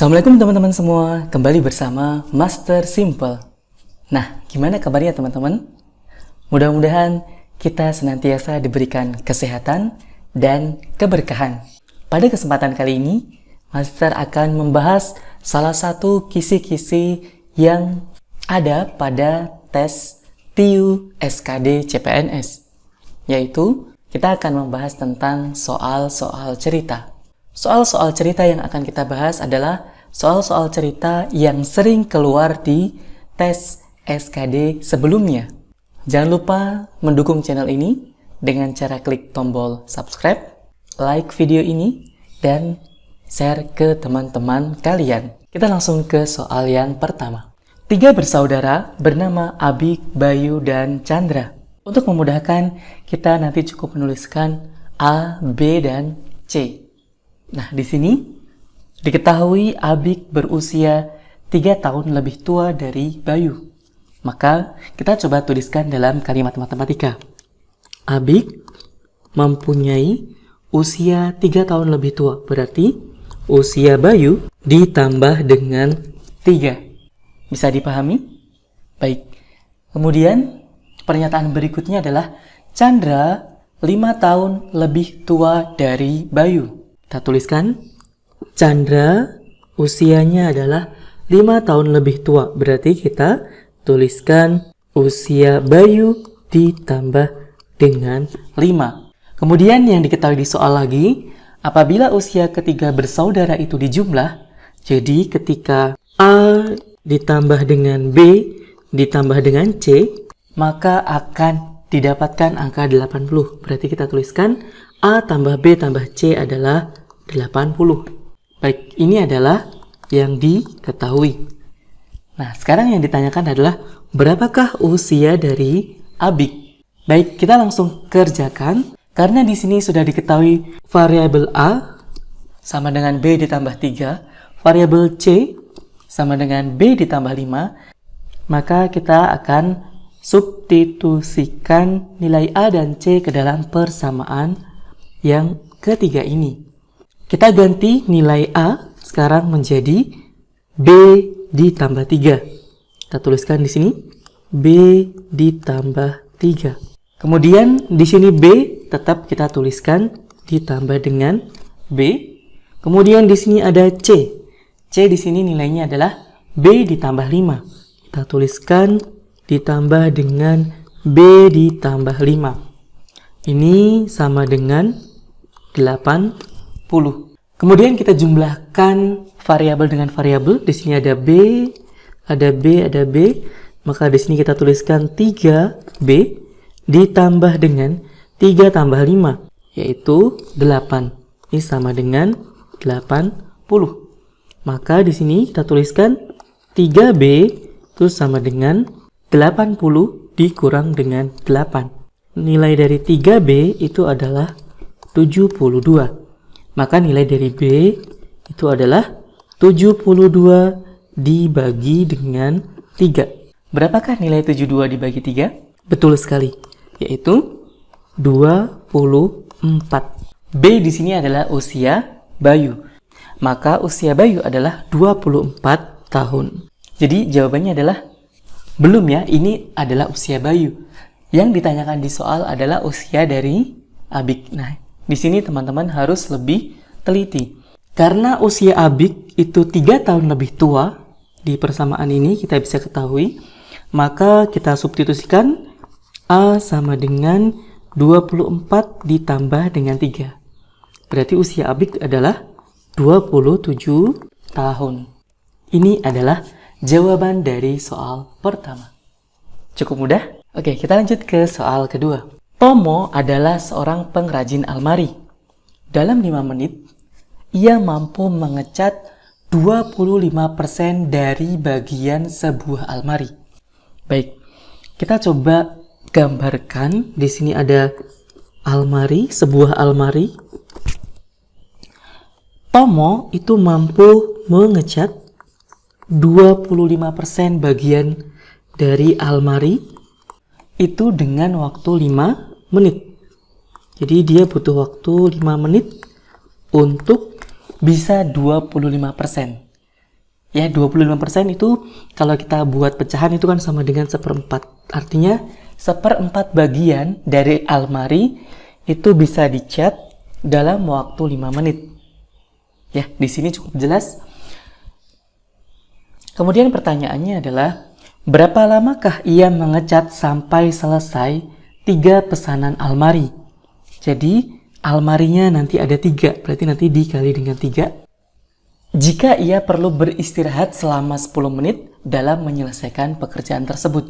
Assalamualaikum teman-teman semua, kembali bersama Master Simple. Nah, gimana kabarnya teman-teman? Mudah-mudahan kita senantiasa diberikan kesehatan dan keberkahan. Pada kesempatan kali ini, Master akan membahas salah satu kisi-kisi yang ada pada tes TIU SKD CPNS, yaitu kita akan membahas tentang soal-soal cerita. Soal-soal cerita yang akan kita bahas adalah soal-soal cerita yang sering keluar di tes SKD sebelumnya. Jangan lupa mendukung channel ini dengan cara klik tombol subscribe, like video ini, dan share ke teman-teman kalian. Kita langsung ke soal yang pertama. 3 bersaudara bernama Abik, Bayu, dan Chandra. Untuk memudahkan, kita nanti cukup menuliskan A, B, dan C. Nah, di sini diketahui Abik berusia 3 tahun lebih tua dari Bayu. Maka kita coba tuliskan dalam kalimat matematika. Abik mempunyai usia 3 tahun lebih tua. Berarti usia Bayu ditambah dengan 3. Bisa dipahami? Baik. Kemudian pernyataan berikutnya adalah Chandra 5 tahun lebih tua dari Bayu. Kita tuliskan, Chandra usianya adalah 5 tahun lebih tua. Berarti kita tuliskan usia Bayu ditambah dengan 5. Kemudian yang diketahui di soal lagi, apabila usia ketiga bersaudara itu dijumlah, jadi ketika A ditambah dengan B ditambah dengan C, maka akan didapatkan angka 80. Berarti kita tuliskan A tambah B tambah C adalah 80. Baik, ini adalah yang diketahui. Nah, sekarang yang ditanyakan adalah berapakah usia dari Abik? Baik, kita langsung kerjakan. Karena di sini sudah diketahui variabel A sama dengan B ditambah 3, variabel C sama dengan B ditambah 5, maka kita akan substitusikan nilai A dan C ke dalam persamaan yang ketiga ini. Kita ganti nilai A sekarang menjadi B ditambah 3. Kita tuliskan di sini B ditambah 3. Kemudian di sini B tetap kita tuliskan ditambah dengan B. Kemudian di sini ada C. C di sini nilainya adalah B ditambah 5. Kita tuliskan ditambah dengan B ditambah 5. Ini sama dengan 80. Kemudian kita jumlahkan variabel dengan variabel. Di sini ada B, ada B, ada B. Maka di sini kita tuliskan 3B ditambah dengan 3 tambah 5, yaitu 8. Ini sama dengan 80. Maka di sini kita tuliskan 3B itu sama dengan 80 dikurang dengan 8. Nilai dari 3B itu adalah 72. Maka nilai dari B itu adalah 72 dibagi dengan 3. Berapakah nilai 72 dibagi 3? Betul sekali, yaitu 24. B di sini adalah usia Bayu. Maka usia Bayu adalah 24 tahun. Jadi jawabannya adalah belum ya, ini adalah usia Bayu. Yang ditanyakan di soal adalah usia dari Abik. Nah, di sini teman-teman harus lebih teliti. Karena usia Abik itu 3 tahun lebih tua, di persamaan ini kita bisa ketahui, maka kita substitusikan A sama dengan 24 ditambah dengan 3. Berarti usia Abik adalah 27 tahun. Ini adalah jawaban dari soal pertama. Cukup mudah? Oke, kita lanjut ke soal kedua. Tomo adalah seorang pengrajin almari. Dalam 5 menit, ia mampu mengecat 25% dari bagian sebuah almari. Baik, kita coba gambarkan. Di sini ada almari, sebuah almari. Tomo itu mampu mengecat 25% bagian dari almari itu dengan waktu 5 menit. Jadi dia butuh waktu 5 menit untuk bisa 25%. Ya, 25% itu kalau kita buat pecahan itu kan sama dengan 1/4. Artinya 1/4 bagian dari almari itu bisa dicat dalam waktu 5 menit. Ya, di sini cukup jelas. Kemudian pertanyaannya adalah, berapa lamakah ia mengecat sampai selesai 3 pesanan almari? Jadi, almarinya nanti ada 3, berarti nanti dikali dengan 3. Jika ia perlu beristirahat selama 10 menit dalam menyelesaikan pekerjaan tersebut.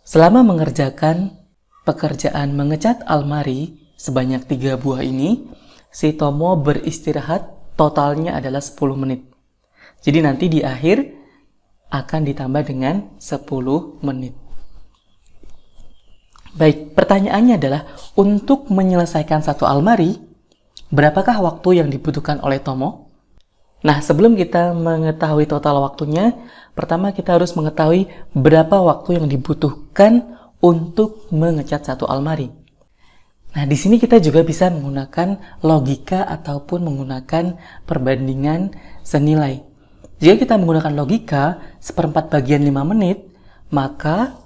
Selama mengerjakan pekerjaan mengecat almari sebanyak 3 buah ini, si Tomo beristirahat totalnya adalah 10 menit. Jadi nanti di akhir akan ditambah dengan 10 menit. Baik, pertanyaannya adalah, untuk menyelesaikan satu almari, berapakah waktu yang dibutuhkan oleh Tomo? Nah, sebelum kita mengetahui total waktunya, pertama kita harus mengetahui berapa waktu yang dibutuhkan untuk mengecat satu almari. Nah, di sini kita juga bisa menggunakan logika ataupun menggunakan perbandingan senilai. Jika kita menggunakan logika, 1/4 bagian 5 menit, maka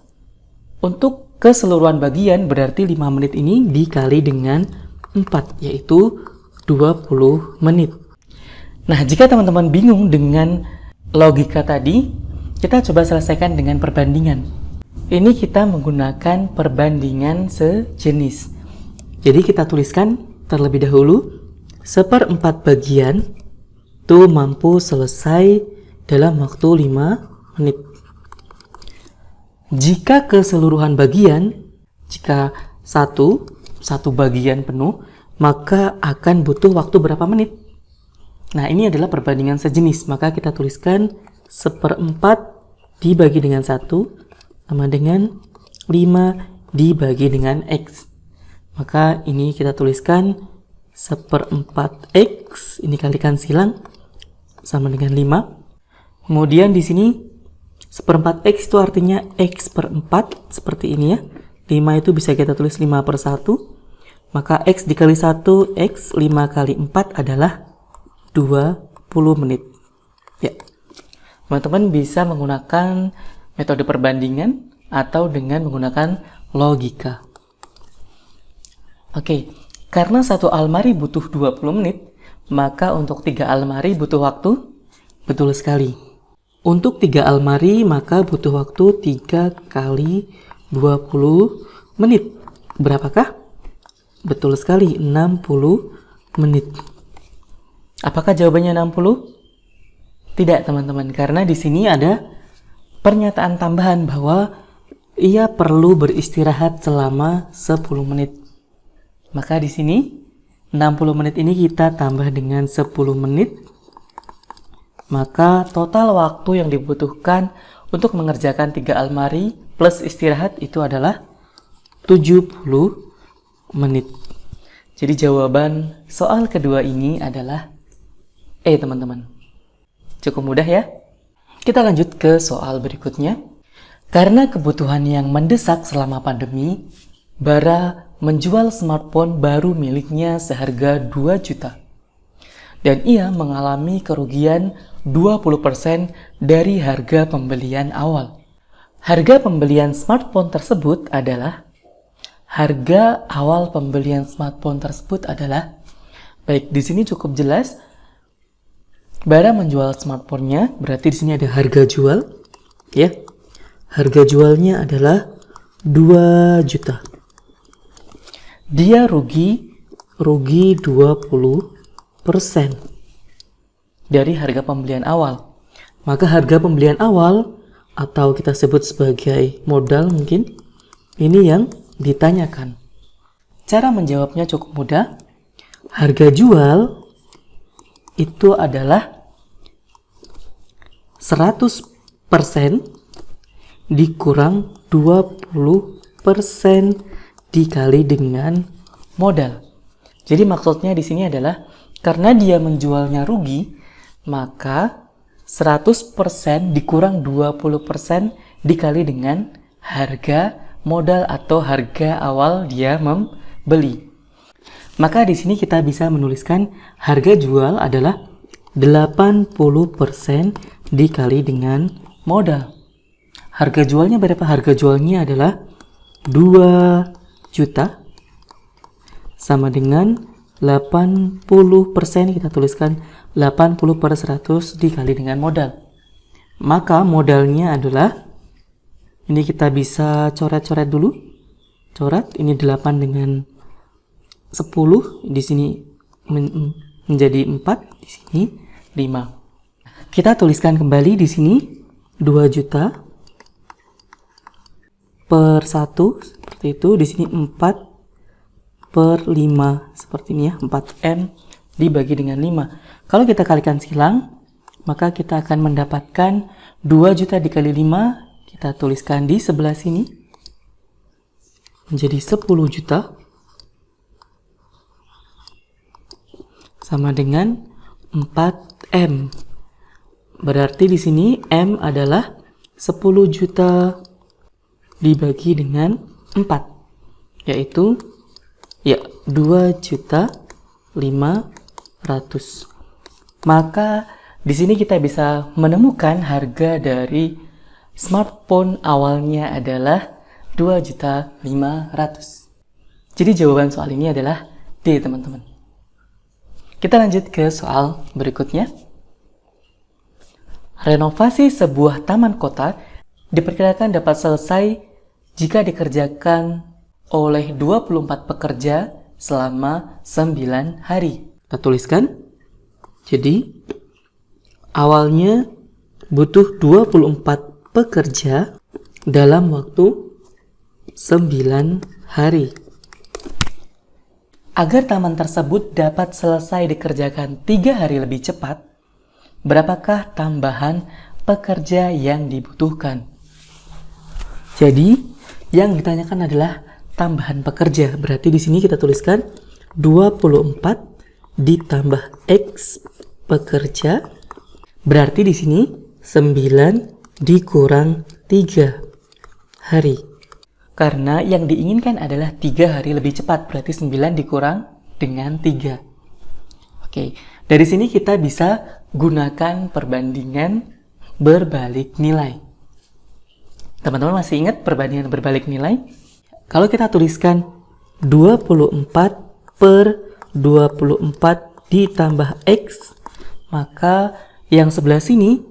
untuk keseluruhan bagian berarti 5 menit ini dikali dengan 4, yaitu 20 menit. Nah, jika teman-teman bingung dengan logika tadi, kita coba selesaikan dengan perbandingan. Ini kita menggunakan perbandingan sejenis. Jadi kita tuliskan terlebih dahulu, 1/4 bagian itu mampu selesai dalam waktu 5 menit. Jika keseluruhan bagian, jika satu bagian penuh, maka akan butuh waktu berapa menit? Nah, ini adalah perbandingan sejenis, maka kita tuliskan 1/4 dibagi dengan 1 sama dengan 5 dibagi dengan X. Maka ini kita tuliskan 1/4 X, ini kalikan silang, sama dengan 5. Kemudian di sini 1/4 X itu artinya X/4, seperti ini ya. 5 itu bisa kita tulis 5/1, maka X dikali 1, X, 5 kali 4 adalah 20 menit. Ya, teman-teman bisa menggunakan metode perbandingan atau dengan menggunakan logika. Oke, karena satu almari butuh 20 menit, maka untuk 3 almari butuh waktu? Betul sekali. Untuk 3 almari, maka butuh waktu 3 kali 20 menit. Berapakah? Betul sekali, 60 menit. Apakah jawabannya 60? Tidak, teman-teman, karena di sini ada pernyataan tambahan bahwa ia perlu beristirahat selama 10 menit. Maka di sini 60 menit ini kita tambah dengan 10 menit. Maka total waktu yang dibutuhkan untuk mengerjakan 3 almari plus istirahat itu adalah 70 menit. Jadi jawaban soal kedua ini adalah teman-teman. Cukup mudah ya. Kita lanjut ke soal berikutnya. Karena kebutuhan yang mendesak selama pandemi, Bara menjual smartphone baru miliknya seharga 2 juta. Dan ia mengalami kerugian 20% dari harga pembelian awal. Harga pembelian smartphone tersebut adalah baik, di sini cukup jelas. Bara menjual smartphone-nya, berarti di sini ada harga jual, ya. Harga jualnya adalah 2 juta. Dia rugi 20% dari harga pembelian awal. Maka harga pembelian awal atau kita sebut sebagai modal mungkin, ini yang ditanyakan. Cara menjawabnya cukup mudah. Harga jual itu adalah 100% dikurang 20% dikali dengan modal. Jadi maksudnya di sini adalah karena dia menjualnya rugi, maka 100% dikurang 20% dikali dengan harga modal atau harga awal dia membeli. Maka di sini kita bisa menuliskan harga jual adalah 80% dikali dengan modal. Harga jualnya berapa? Harga jualnya adalah 2 juta sama dengan 80%, kita tuliskan 80/100 dikali dengan modal. Maka modalnya adalah, ini kita bisa coret-coret dulu. Coret, ini 8 dengan 10, di sini menjadi 4, di sini 5. Kita tuliskan kembali di sini 2 juta per 1, seperti itu. Di sini 4/5, seperti ini ya, 4M dibagi dengan 5. Kalau kita kalikan silang, maka kita akan mendapatkan 2 juta dikali 5, kita tuliskan di sebelah sini, menjadi 10 juta, sama dengan 4M. Berarti di sini M adalah 10 juta dibagi dengan 4, yaitu 2.500.000. Maka di sini kita bisa menemukan harga dari smartphone awalnya adalah 2.500.000. Jadi jawaban soal ini adalah D, teman-teman. Kita lanjut ke soal berikutnya. Renovasi sebuah taman kota diperkirakan dapat selesai jika dikerjakan oleh 24 pekerja selama 9 hari. Kita tuliskan. Jadi, awalnya butuh 24 pekerja dalam waktu 9 hari. Agar taman tersebut dapat selesai dikerjakan 3 hari lebih cepat, berapakah tambahan pekerja yang dibutuhkan? Jadi, yang ditanyakan adalah tambahan pekerja. Berarti di sini kita tuliskan 24 ditambah X pekerja. Berarti di sini 9 dikurang 3 hari. Karena yang diinginkan adalah 3 hari lebih cepat. Berarti 9 dikurang dengan 3. Oke, dari sini kita bisa gunakan perbandingan berbalik nilai. Teman-teman masih ingat perbandingan berbalik nilai? Kalau kita tuliskan 24/24 ditambah X, maka yang sebelah sini,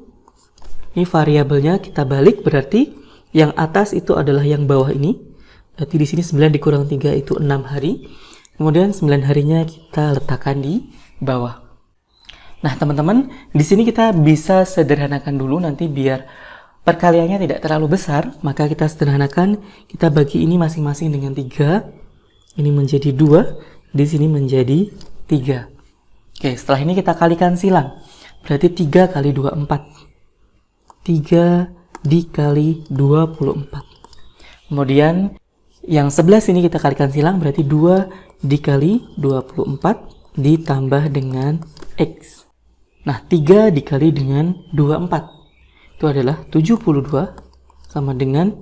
ini variabelnya kita balik, berarti yang atas itu adalah yang bawah ini. Berarti di sini 9 dikurang 3 itu 6 hari. Kemudian 9 harinya kita letakkan di bawah. Nah, teman-teman, di sini kita bisa sederhanakan dulu nanti biar perkaliannya tidak terlalu besar, maka kita sederhanakan, kita bagi ini masing-masing dengan 3, ini menjadi 2, di sini menjadi 3. Oke, setelah ini kita kalikan silang, berarti 3 kali 2, 4. 3 dikali 24. Kemudian, yang sebelah sini kita kalikan silang, berarti 2 dikali 24 ditambah dengan X. Nah, 3 dikali dengan 24. Itu adalah 72 sama dengan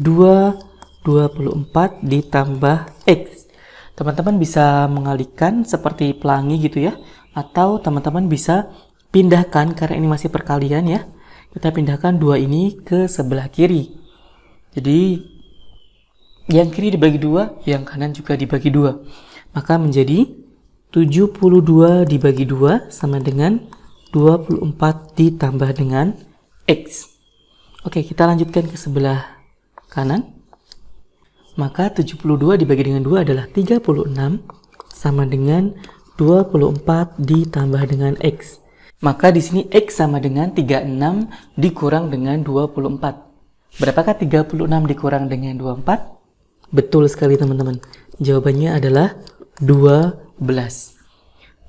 2/24 ditambah X. Teman-teman bisa mengalihkan seperti pelangi gitu ya. Atau teman-teman bisa pindahkan, karena ini masih perkalian ya. Kita pindahkan 2 ini ke sebelah kiri. Jadi, yang kiri dibagi 2, yang kanan juga dibagi 2. Maka menjadi 72 dibagi 2 sama dengan 24 ditambah dengan X. Oke, kita lanjutkan ke sebelah kanan. Maka 72 dibagi dengan 2 adalah 36 sama dengan 24 ditambah dengan X. Maka di sini X sama dengan 36 dikurang dengan 24. Berapakah 36 dikurang dengan 24? Betul sekali teman-teman. Jawabannya adalah 12.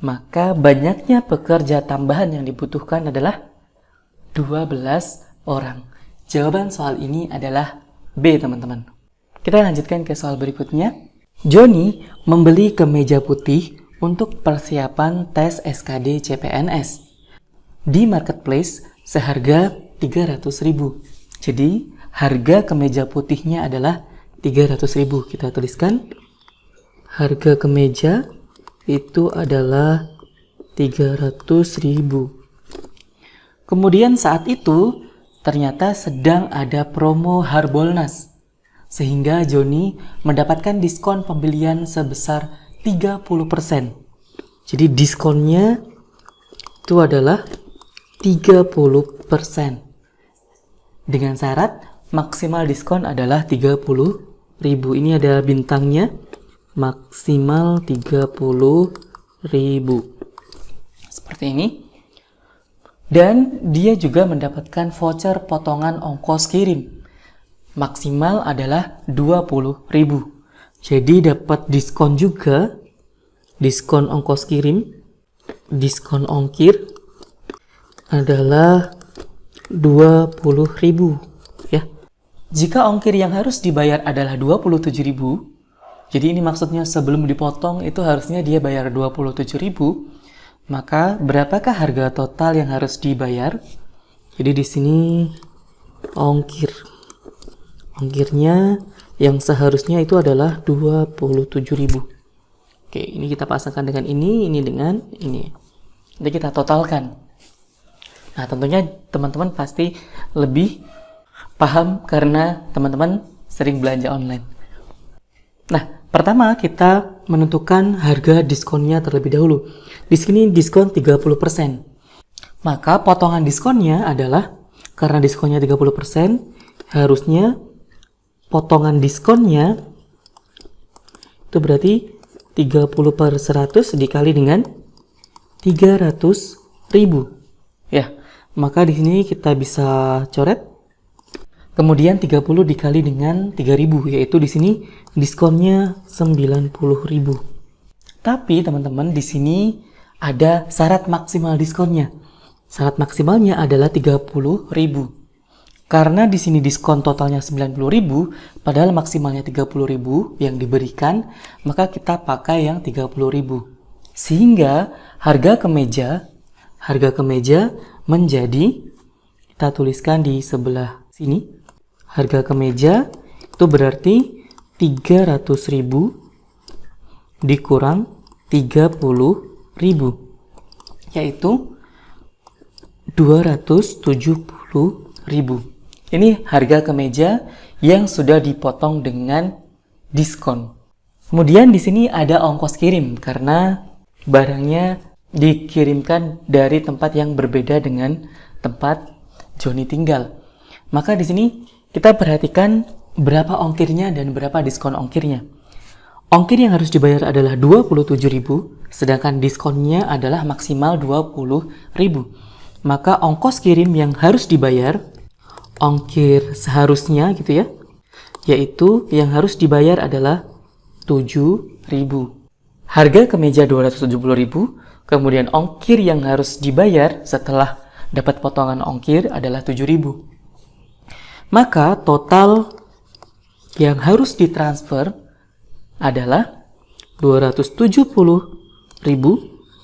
Maka banyaknya pekerja tambahan yang dibutuhkan adalah 12 orang. Jawaban soal ini adalah B, teman-teman. Kita lanjutkan ke soal berikutnya. Joni membeli kemeja putih untuk persiapan tes SKD CPNS di marketplace seharga 300.000. Jadi, harga kemeja putihnya adalah 300.000. Kita tuliskan harga kemeja itu adalah 300.000. Kemudian saat itu ternyata sedang ada promo Harbolnas, sehingga Joni mendapatkan diskon pembelian sebesar 30%. Jadi diskonnya itu adalah 30%. Dengan syarat maksimal diskon adalah 30.000. Ini ada bintangnya, maksimal 30.000. Seperti ini. Dan dia juga mendapatkan voucher potongan ongkos kirim. Maksimal adalah 20.000. Jadi dapat diskon juga, diskon ongkos kirim, diskon ongkir adalah 20.000 ya. Jika ongkir yang harus dibayar adalah 27.000, jadi ini maksudnya sebelum dipotong itu harusnya dia bayar 27.000, maka berapakah harga total yang harus dibayar? Jadi di sini ongkirnya yang seharusnya itu adalah 27.000. Oke, ini kita pasangkan dengan ini dengan ini. Nanti kita totalkan. Nah, tentunya teman-teman pasti lebih paham karena teman-teman sering belanja online. Nah, pertama kita menentukan harga diskonnya terlebih dahulu. Di sini diskon 30%. Maka potongan diskonnya adalah, karena diskonnya 30%, harusnya potongan diskonnya itu berarti 30/100 dikali dengan 300.000. Ya, maka di sini kita bisa coret. Kemudian 30 dikali dengan 3.000, yaitu di sini diskonnya 90.000. Tapi teman-teman di sini ada syarat maksimal diskonnya. Syarat maksimalnya adalah 30.000. Karena di sini diskon totalnya 90.000, padahal maksimalnya 30.000 yang diberikan, maka kita pakai yang 30.000. Sehingga harga kemeja menjadi, kita tuliskan di sebelah sini, harga kemeja itu berarti 300.000 dikurang 30.000, yaitu 270.000. Ini harga kemeja yang sudah dipotong dengan diskon. Kemudian di sini ada ongkos kirim karena barangnya dikirimkan dari tempat yang berbeda dengan tempat Joni tinggal. Maka di sini kita perhatikan berapa ongkirnya dan berapa diskon ongkirnya. Ongkir yang harus dibayar adalah 27.000, sedangkan diskonnya adalah maksimal 20.000. Maka ongkos kirim yang harus dibayar, ongkir seharusnya gitu ya, yaitu yang harus dibayar adalah 7.000. Harga kemeja 270.000, kemudian ongkir yang harus dibayar setelah dapat potongan ongkir adalah 7.000. Maka total yang harus ditransfer adalah 270.000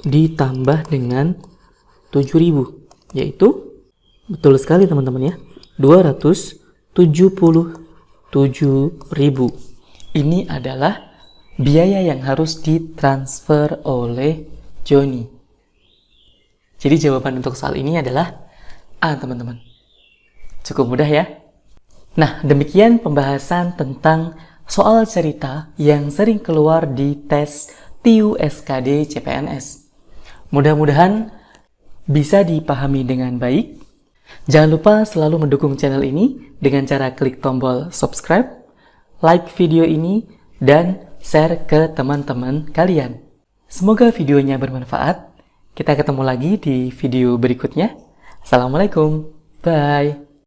ditambah dengan 7.000, yaitu betul sekali teman-teman ya, 277.000. Ini adalah biaya yang harus ditransfer oleh Joni. Jadi jawaban untuk soal ini adalah A, teman-teman. Cukup mudah ya. Nah, demikian pembahasan tentang soal cerita yang sering keluar di tes TIU SKD CPNS. Mudah-mudahan bisa dipahami dengan baik. Jangan lupa selalu mendukung channel ini dengan cara klik tombol subscribe, like video ini, dan share ke teman-teman kalian. Semoga videonya bermanfaat. Kita ketemu lagi di video berikutnya. Assalamualaikum. Bye.